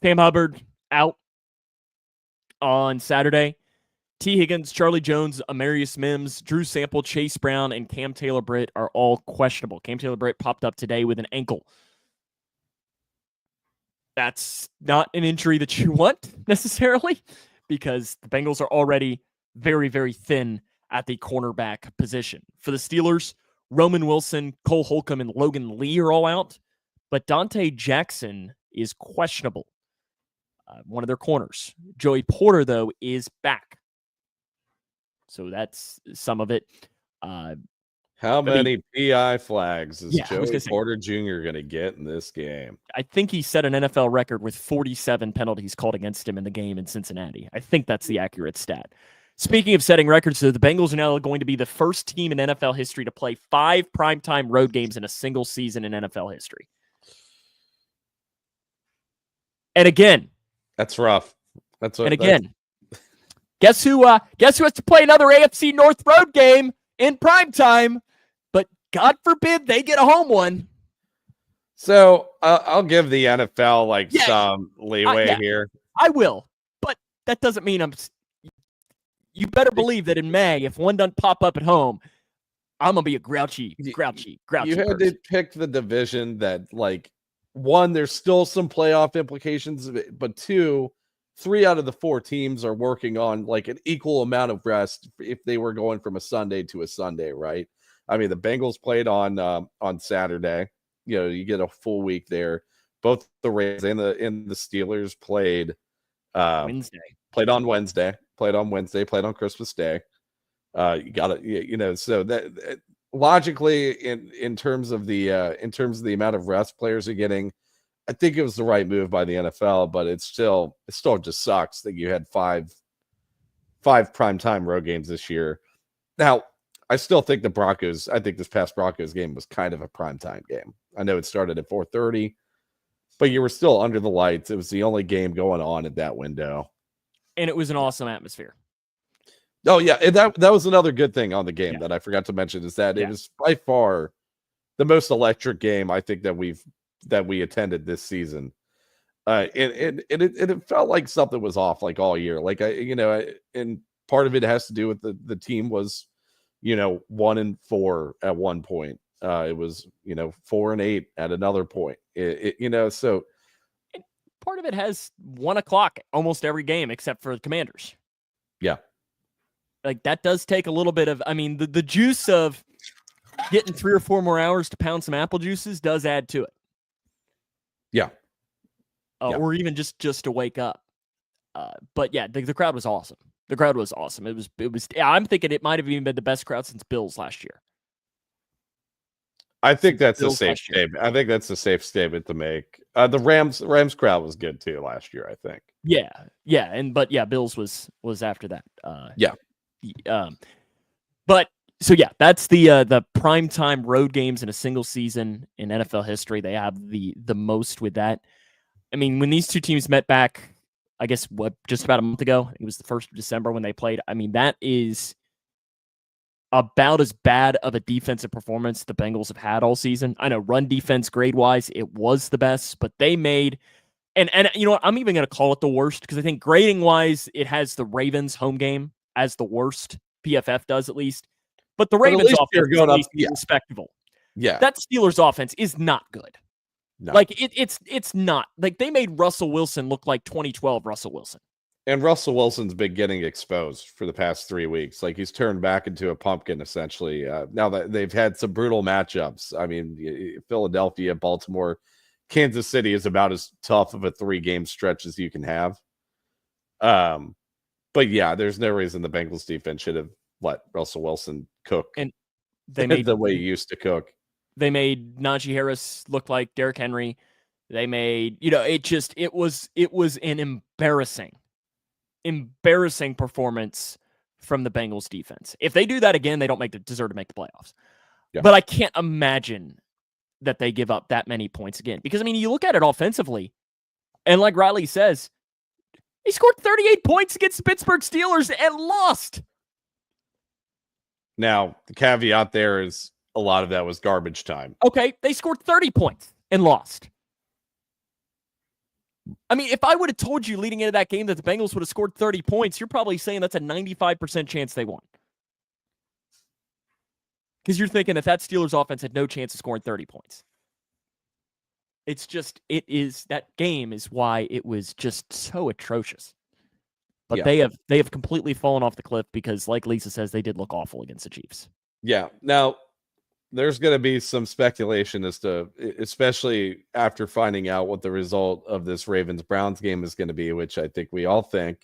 Sam Hubbard out on Saturday. T. Higgins, Charlie Jones, Amarius Mims, Drew Sample, Chase Brown, and Cam Taylor-Britt are all questionable. Cam Taylor-Britt popped up today with an ankle. That's not an injury that you want necessarily because the Bengals are already very, very thin at the cornerback position. For the Steelers, Roman Wilson, Cole Holcomb, and Logan Lee are all out, but Dante Jackson is questionable. One of their corners. Joey Porter, though, is back. So that's some of it. How many PI flags is Joey say, Porter Jr. going to get in this game? I think he set an NFL record with 47 penalties called against him in the game in Cincinnati. I think that's the accurate stat. Speaking of setting records, the Bengals are now going to be the first team in NFL history to play 5 primetime road games in a single season in NFL history. And again, that's rough. Guess who has to play another AFC North road game in primetime? But God forbid they get a home one. So I'll give the NFL some leeway here. I will, but that doesn't mean you better believe that in May, if one doesn't pop up at home, I'm gonna be a grouchy. You had to pick the division that, one, there's still some playoff implications, but 2, 3 out of the 4 teams are working on an equal amount of rest if they were going from a Sunday to a Sunday, right? I mean, the Bengals played on Saturday. you get a full week there. Both the Rays and the Steelers played Wednesday. Played on Wednesday, played on Christmas Day. You got to, so that logically in terms of the amount of rest players are getting, I think it was the right move by the NFL, but it still just sucks that you had five primetime road games this year. Now, I still think I think this past Broncos game was kind of a primetime game. I know it started at 4:30, but you were still under the lights. It was the only game going on at that window. And it was an awesome atmosphere. Oh, yeah. And that was another good thing on the game that I forgot to mention is that it was by far the most electric game I think that we attended this season. And it felt like something was off like all year. Like, and part of it has to do with the team was, 1-4 at one point. It was, 4-8 at another point. So part of it has 1 o'clock almost every game except for the Commanders. Yeah. Like that does take a little bit of, the juice of getting 3 or 4 more hours to pound some apple juices does add to it. Yeah. Or even just to wake up. But yeah, the crowd was awesome. The crowd was awesome. It was. I'm thinking it might have even been the best crowd since Bills last year. I think that's a safe statement. I think that's a safe statement to make. The Rams crowd was good too last year, I think. Yeah, Bills was after that. But so yeah, that's the primetime road games in a single season in NFL history. They have the most with that. When these two teams met back, I guess just about a month ago, it was the 1st of December when they played. That is about as bad of a defensive performance the Bengals have had all season. I know run defense grade wise, it was the best, but they made, and you know what, I'm even going to call it the worst because I think grading wise, it has the Ravens home game as the worst. PFF does at least, but the Ravens offense is at least respectable. Yeah, that Steelers offense is not good. No. Like it's not like they made Russell Wilson look like 2012 Russell Wilson. And Russell Wilson's been getting exposed for the past 3 weeks. Like he's turned back into a pumpkin essentially. Now that they've had some brutal matchups. Philadelphia, Baltimore, Kansas City is about as tough of a 3-game stretch as you can have. But yeah, there's no reason the Bengals defense should have let Russell Wilson cook. And they made the way he used to cook. They made Najee Harris look like Derrick Henry. They made, it was an embarrassing performance from the Bengals defense. If they do that again, they don't deserve to make the playoffs. Yeah. But I can't imagine that they give up that many points again. Because, you look at it offensively, and like Riley says, he scored 38 points against the Pittsburgh Steelers and lost. Now, the caveat there is a lot of that was garbage time. Okay, they scored 30 points and lost. If I would have told you leading into that game that the Bengals would have scored 30 points, you're probably saying that's a 95% chance they won. Because you're thinking that Steelers offense had no chance of scoring 30 points. That game is why it was just so atrocious. But they have completely fallen off the cliff because, like Lisa says, they did look awful against the Chiefs. Yeah. Now, there's going to be some speculation as to, especially after finding out what the result of this Ravens-Browns game is going to be, which I think we all think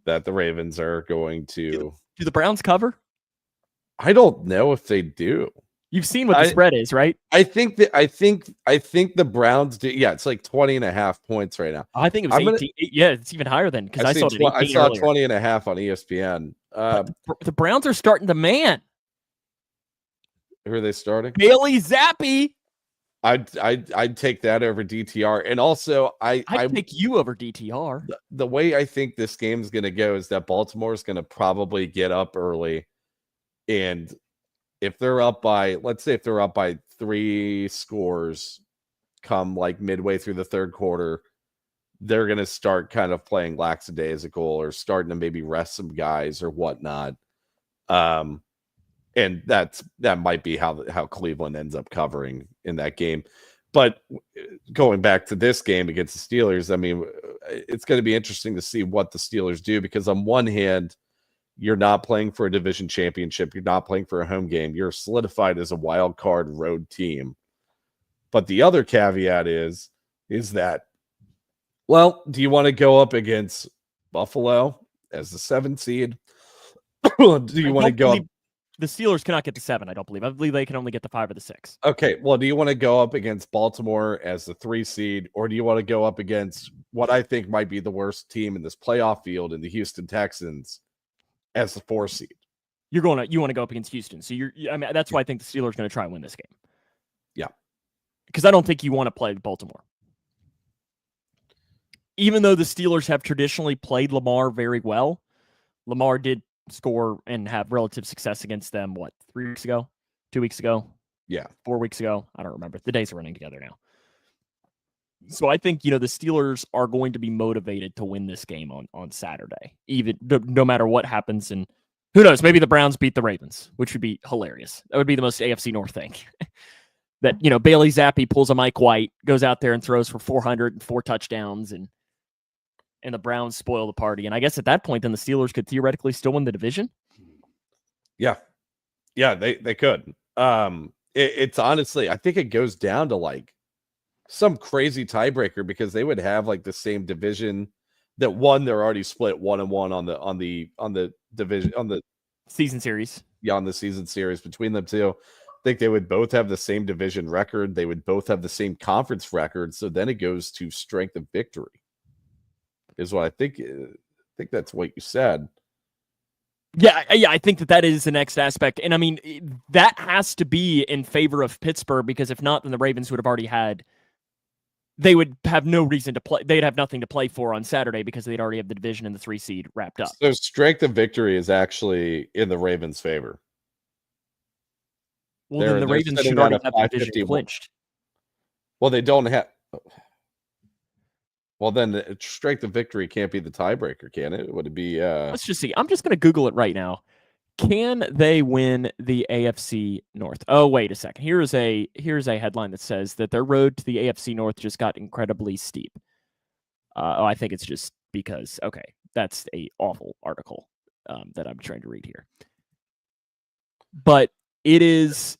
that the Ravens are going to. Do the Browns cover? I don't know if they do. You've seen what the spread is, right? I think the Browns do. Yeah, it's like 20.5 points right now. I think it was 18. Yeah, it's even higher than because I saw it. I saw 20.5 on ESPN. The Browns are starting to man. Who are they starting? Bailey Zappi. I'd take that over DTR, and also I'd take you over DTR. The way I think this game's going to go is that Baltimore is going to probably get up early, and if they're up by, let's say, if they're up by 3 scores, come like midway through the third quarter, they're going to start kind of playing lackadaisical or starting to maybe rest some guys or whatnot. And that might be how Cleveland ends up covering in that game. But going back to this game against the Steelers, it's going to be interesting to see what the Steelers do, because on one hand, you're not playing for a division championship. You're not playing for a home game. You're solidified as a wild card road team. But the other caveat is that, well, do you want to go up against Buffalo as the 7 seed? Do you want to go up? The Steelers cannot get to 7, I don't believe. I believe they can only get to 5 or the 6. Okay, well, do you want to go up against Baltimore as the 3 seed, or do you want to go up against what I think might be the worst team in this playoff field in the Houston Texans as the 4 seed? You want to go up against Houston. So that's why I think the Steelers are going to try and win this game. Yeah. Because I don't think you want to play Baltimore. Even though the Steelers have traditionally played Lamar very well, Lamar did score and have relative success against them, 3 weeks ago? 2 weeks ago? Yeah. 4 weeks ago? I don't remember. The days are running together now. So I think, the Steelers are going to be motivated to win this game on Saturday, even no matter what happens. And who knows, maybe the Browns beat the Ravens, which would be hilarious. That would be the most AFC North thing. That, Bailey Zappi pulls a Mike White, goes out there and throws for 404 touchdowns, and the Browns spoil the party. And I guess at that point, then the Steelers could theoretically still win the division. Yeah. Yeah, they could. It's honestly, I think it goes down to some crazy tiebreaker, because they would have the same division that they're already split 1-1 on the division, on the season series. Yeah, on the season series between them two. I think they would both have the same division record. They would both have the same conference record. So then it goes to strength of victory. Is what I think. I think that's what you said. Yeah, I think that is the next aspect. And I mean, that has to be in favor of Pittsburgh, because if not, then the Ravens would have already they would have no reason to play. They'd have nothing to play for on Saturday, because they'd already have the division and the 3 seed wrapped up. So strength of victory is actually in the Ravens' favor. Well, then the Ravens should already have the division clinched. Well, they don't have. Well, then the strength of victory can't be the tiebreaker, can it? Would it be? Let's just see. I'm just going to Google it right now. Can they win the AFC North? Oh, wait a second. Here's a headline that says that their road to the AFC North just got incredibly steep. I think it's just because, okay, that's a awful article that I'm trying to read here. But it is.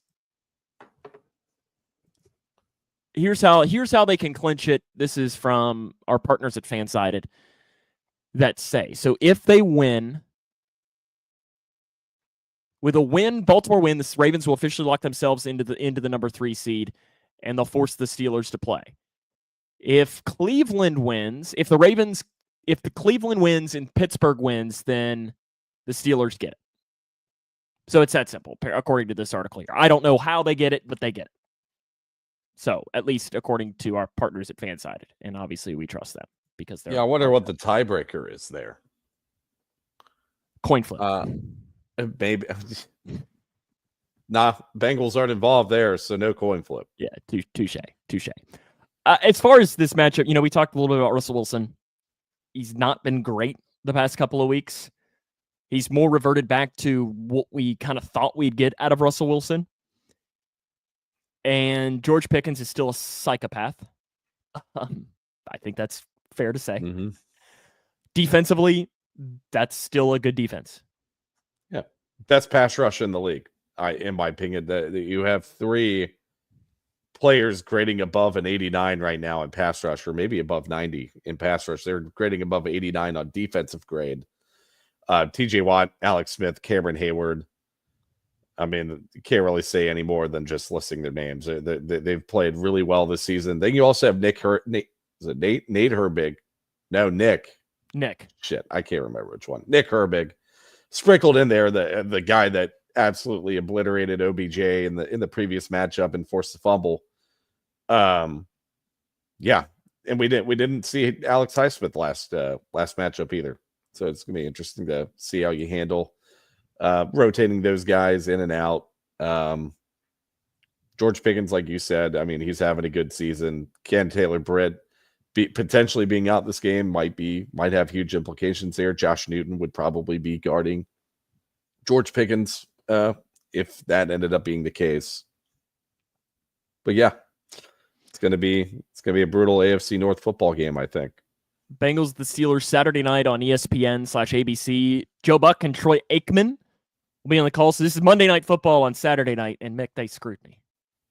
Here's how they can clinch it. This is from our partners at Fansided that say, so if they win, with a win, Baltimore win, the Ravens will officially lock themselves into the number 3 seed, and they'll force the Steelers to play. If Cleveland wins, if the Cleveland wins and Pittsburgh wins, then the Steelers get it. So it's that simple, according to this article here. I don't know how they get it, but they get it. So, at least according to our partners at Fansided. And obviously, we trust them because they're. Yeah, I wonder what the tiebreaker is there. Coin flip. Maybe. Nah, Bengals aren't involved there, so no coin flip. Yeah, touche. As far as this matchup, we talked a little bit about Russell Wilson. He's not been great the past couple of weeks. He's more reverted back to what we kind of thought we'd get out of Russell Wilson. And George Pickens is still a psychopath. I think that's fair to say. Mm-hmm. Defensively, that's still a good defense. Yeah. Best pass rush in the league, in my opinion. That you have 3 players grading above an 89 right now in pass rush, or maybe above 90 in pass rush. They're grading above 89 on defensive grade. TJ Watt, Alex Smith, Cameron Hayward. I mean, you can't really say any more than just listing their names. They've played really well this season. Then you also have Nate Herbig? No, Nick. Shit, I can't remember which one. Nick Herbig, sprinkled in there, the guy that absolutely obliterated OBJ in the previous matchup and forced the fumble. Yeah, and we didn't see Alex Highsmith last matchup either. So it's gonna be interesting to see how you handle rotating those guys in and out. George Pickens, like you said, I mean, he's having a good season. Ken Taylor-Britt potentially being out this game might have huge implications there. Josh Newton would probably be guarding George Pickens if that ended up being the case. But yeah, it's gonna be a brutal AFC North football game, I think. Bengals, the Steelers, Saturday night on ESPN/ABC. Joe Buck and Troy Aikman will be on the call. So this is Monday Night Football on Saturday night, and Mick, they screwed me.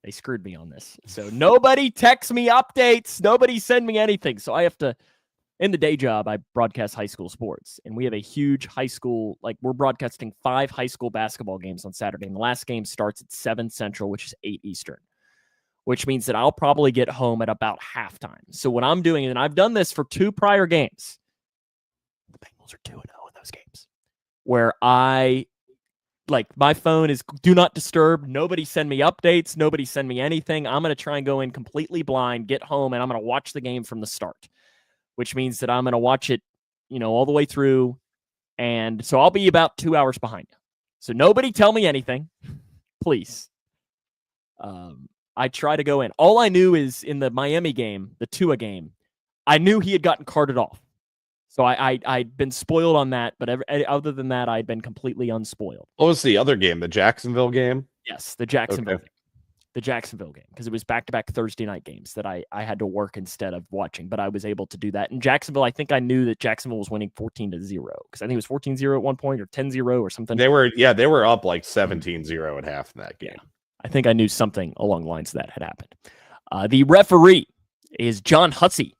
They screwed me on this. So nobody texts me updates. Nobody send me anything. So I have to, in the day job, I broadcast high school sports. And we have a huge high school, like we're broadcasting 5 high school basketball games on Saturday. And the last game starts at 7 Central, which is 8 Eastern, which means that I'll probably get home at about halftime. So what I'm doing, and I've done this for 2 prior games, the Bengals are 2-0 in those games, where my phone is do not disturb. Nobody send me updates. Nobody send me anything. I'm going to try and go in completely blind, get home, and I'm going to watch the game from the start, which means that I'm going to watch it, all the way through. And so I'll be about 2 hours behind you. So nobody tell me anything, please. I try to go in. All I knew is in the Miami game, the Tua game, I knew he had gotten carted off. So I'd been spoiled on that, but other than that, I'd been completely unspoiled. What was the other game? The Jacksonville game? Yes, the Jacksonville Okay. game. The Jacksonville game, because it was back-to-back Thursday night games that I had to work instead of watching, but I was able to do that. In Jacksonville, I think I knew that Jacksonville was winning 14-0, because I think it was 14-0 at one point or 10-0 or something. They were up like 17-0 at half in that game. Yeah, I think I knew something along the lines of that had happened. The referee is John Hussey.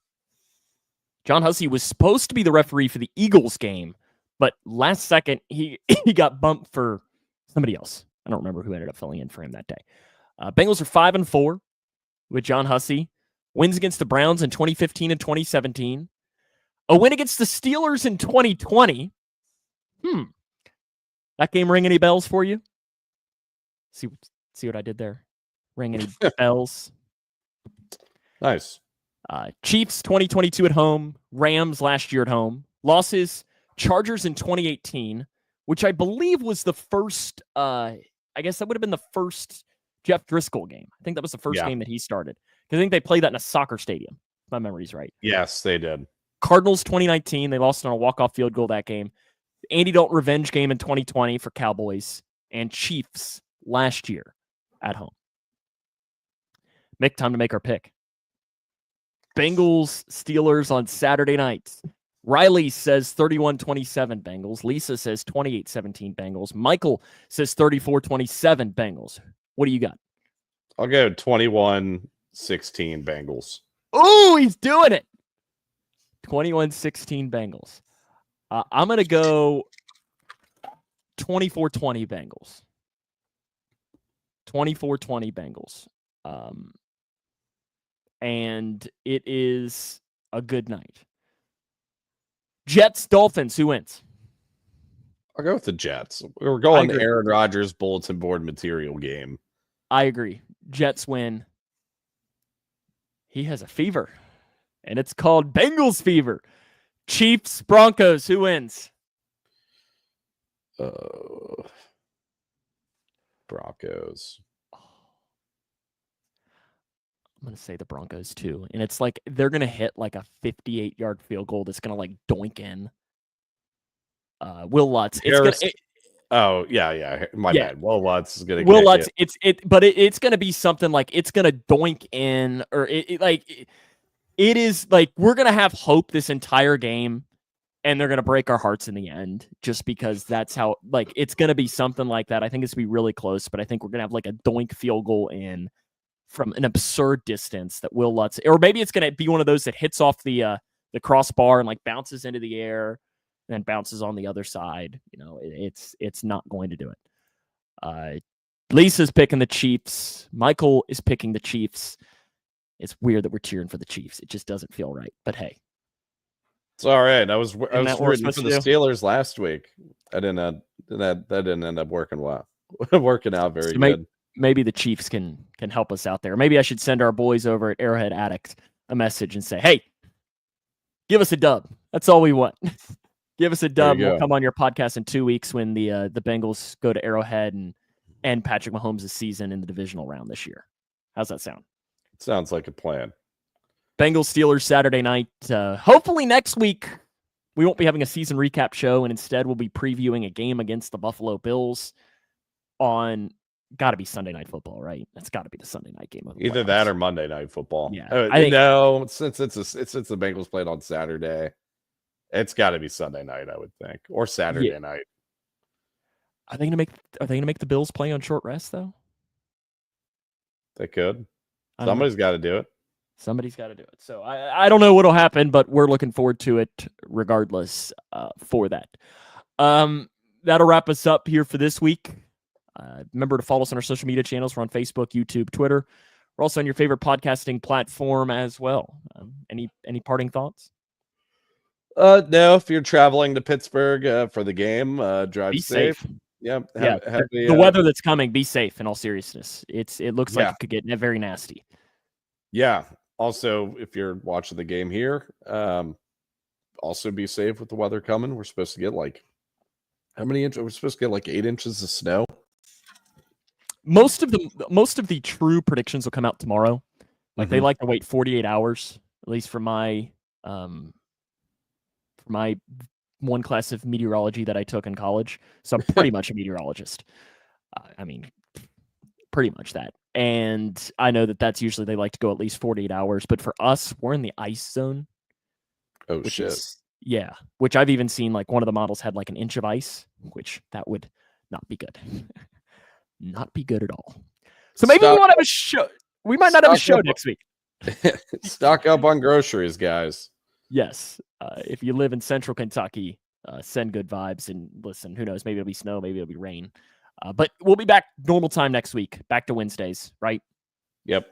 John Hussey was supposed to be the referee for the Eagles game, but last second he got bumped for somebody else. I don't remember who ended up filling in for him that day. Bengals are 5-4 with John Hussey. Wins against the Browns in 2015 and 2017. A win against the Steelers in 2020. That game ring any bells for you? See what I did there? Ring any bells? Nice. Chiefs 2022 at home, Rams last year at home. Losses, Chargers in 2018, which I believe was the first, I guess that would have been the first Jeff Driscoll game. I think that was the first game that he started. Because I think they played that in a soccer stadium, if my memory's right. Yes, they did. Cardinals 2019, they lost on a walk-off field goal that game. Andy Dalton revenge game in 2020 for Cowboys. And Chiefs last year at home. Mick, time to make our pick. Bengals, Steelers on Saturday night. Riley says 31-27 Bengals. Lisa says 28-17 Bengals. Michael says 34-27 Bengals. What do you got? I'll go 21-16 Bengals. Oh, he's doing it. 21-16 Bengals. I'm going to go 24-20 Bengals. 24-20 Bengals. And it is a good night. Jets, Dolphins, who wins? I'll go with the Jets. We're going to Aaron Rodgers bulletin board material game. I agree. Jets win. He has a fever, and it's called Bengals fever. Chiefs, Broncos, who wins? Broncos. I'm going to say the Broncos too. And it's like they're going to hit like a 58-yard field goal that's going to like doink in. Will Lutz. Oh, yeah. My bad. Will Lutz is going to Will Lutz. It's going to be something like it's going to doink in, or it is like we're going to have hope this entire game, and they're going to break our hearts in the end just because that's how, like, it's going to be something like that. I think it's going to be really close, but I think we're going to have like a doink field goal in from an absurd distance that Will Lutz, or maybe it's going to be one of those that hits off the crossbar and like bounces into the air and then bounces on the other side. It's not going to do it. Lisa's picking the Chiefs. Michael is picking the Chiefs. It's weird that we're cheering for the Chiefs. It just doesn't feel right. But hey, it's all right. I was rooting for the Steelers last week. That didn't end up working out very good. Maybe the Chiefs can help us out there. Maybe I should send our boys over at Arrowhead Addict a message and say, hey, give us a dub. That's all we want. Give us a dub. We'll come on your podcast in 2 weeks when the Bengals go to Arrowhead and end Patrick Mahomes' season in the divisional round this year. How's that sound? It sounds like a plan. Bengals Steelers Saturday night. Hopefully next week we won't be having a season recap show, and instead we'll be previewing a game against the Buffalo Bills on got to be Sunday Night Football, right? That's got to be the Sunday night game. Either that or Monday Night Football. Yeah, since the Bengals played on Saturday, it's got to be Sunday night, I would think, or Saturday night. Are they gonna make the Bills play on short rest though? They could. I don't know. Somebody's got to do it. Somebody's got to do it. So I don't know what'll happen, but we're looking forward to it regardless for that. That'll wrap us up here for this week. Remember to follow us on our social media channels. We're on Facebook, YouTube, Twitter. We're also on your favorite podcasting platform as well. Any parting thoughts? No, if you're traveling to Pittsburgh for the game, drive Be safe. safe. Yeah, The weather that's coming, be safe in all seriousness. It looks like it could get very nasty. Yeah. Also, if you're watching the game here, also be safe with the weather coming. We're supposed to get like how many inches? We're supposed to get like 8 inches of snow. Most of the true predictions will come out tomorrow. Like they like to wait 48 hours, at least for my one class of meteorology that I took in college. So I'm pretty much a meteorologist. I mean, pretty much that. And I know that that's usually they like to go at least 48 hours. But for us, we're in the ice zone. Oh, shit. Which I've even seen like one of the models had like an inch of ice, which that would not be good. Not be good at all. So maybe we won't have a show. We might not have a show next week. Stock up on groceries, guys. Yes. If you live in central Kentucky, send good vibes and listen. Who knows? Maybe it'll be snow. Maybe it'll be rain. But we'll be back normal time next week. Back to Wednesdays, right? Yep.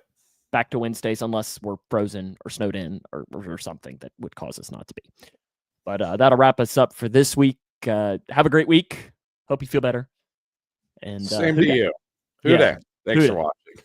Back to Wednesdays unless we're frozen or snowed in or something that would cause us not to be. But that'll wrap us up for this week. Have a great week. Hope you feel better. And same to you. Who day? Thanks for watching.